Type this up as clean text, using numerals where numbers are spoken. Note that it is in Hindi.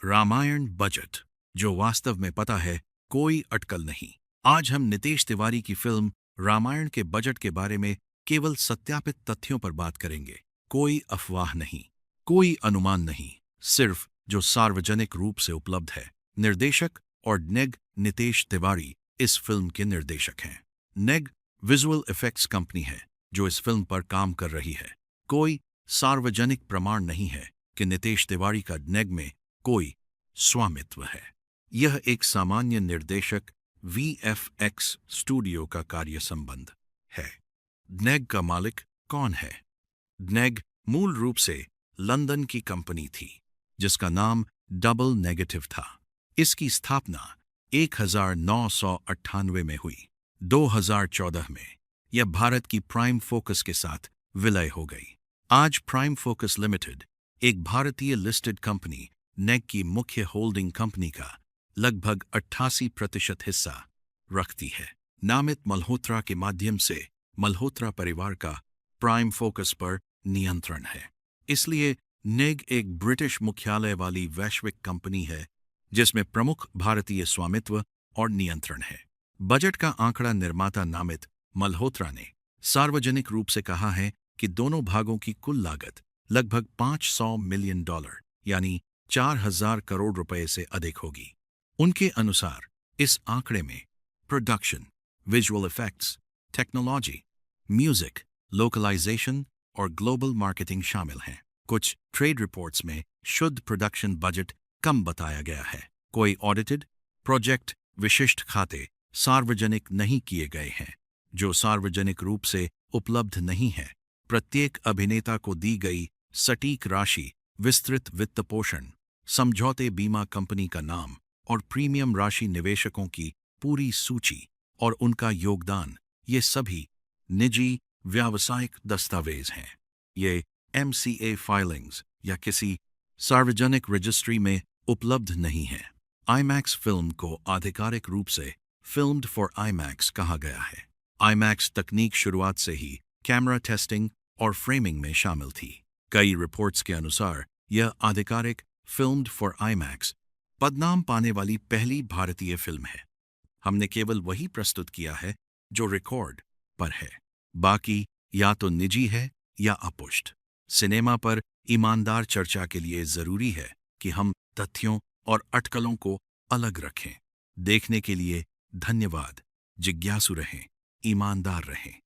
रामायण बजट, जो वास्तव में पता है कोई अटकल नहीं। आज हम नितेश तिवारी की फिल्म रामायण के बजट के बारे में केवल सत्यापित तथ्यों पर बात करेंगे। कोई अफवाह नहीं, कोई अनुमान नहीं, सिर्फ जो सार्वजनिक रूप से उपलब्ध है। निर्देशक और नेग नितेश तिवारी इस फिल्म के निर्देशक हैं। नेग विजुअल इफेक्ट्स कंपनी है जो इस फिल्म पर काम कर रही है। कोई सार्वजनिक प्रमाण नहीं है कि नितेश तिवारी का नेग में कोई स्वामित्व है। यह एक सामान्य निर्देशक वीएफएक्स स्टूडियो का कार्य संबंध है। नेग का मालिक कौन है? नेग मूल रूप से लंदन की कंपनी थी जिसका नाम डबल नेगेटिव था। इसकी स्थापना 1998 में हुई। 2014 में यह भारत की प्राइम फोकस के साथ विलय हो गई। आज प्राइम फोकस लिमिटेड, एक भारतीय लिस्टेड कंपनी, नेग की मुख्य होल्डिंग कंपनी का लगभग 88% हिस्सा रखती है। नामित मल्होत्रा के माध्यम से मल्होत्रा परिवार का प्राइम फोकस पर नियंत्रण है। इसलिए नेग एक ब्रिटिश मुख्यालय वाली वैश्विक कंपनी है जिसमें प्रमुख भारतीय स्वामित्व और नियंत्रण है। बजट का आंकड़ा निर्माता नामित मल्होत्रा ने सार्वजनिक रूप से कहा है कि दोनों भागों की कुल लागत लगभग $500 मिलियन यानी 4000 करोड़ रुपए से अधिक होगी। उनके अनुसार इस आंकड़े में production, visual effects, technology, music, localisation और ग्लोबल मार्केटिंग शामिल हैं। कुछ ट्रेड रिपोर्ट्स में शुद्ध प्रोडक्शन बजट कम बताया गया है। कोई ऑडिटेड प्रोजेक्ट विशिष्ट खाते सार्वजनिक नहीं किए गए हैं जो सार्वजनिक रूप से उपलब्ध नहीं है। प्रत्येक अभिनेता को दी गई सटीक राशि, विस्तृत वित्तपोषण, समझौते, बीमा कंपनी का नाम और प्रीमियम राशि, निवेशकों की पूरी सूची और उनका योगदान, ये सभी निजी व्यावसायिक दस्तावेज हैं। ये MCA फाइलिंग्स या किसी सार्वजनिक रजिस्ट्री में उपलब्ध नहीं है। IMAX फिल्म को आधिकारिक रूप से फिल्म्ड फॉर IMAX कहा गया है। IMAX तकनीक शुरुआत से ही कैमरा टेस्टिंग और फ्रेमिंग में शामिल थी। कई रिपोर्ट्स के अनुसार यह आधिकारिक फिल्म्ड फॉर IMAX पदनाम पाने वाली पहली भारतीय फिल्म है। हमने केवल वही प्रस्तुत किया है जो रिकॉर्ड पर है, बाकी या तो निजी है या अपुष्ट। सिनेमा पर ईमानदार चर्चा के लिए जरूरी है कि हम तथ्यों और अटकलों को अलग रखें। देखने के लिए धन्यवाद। जिज्ञासु रहें, ईमानदार रहें।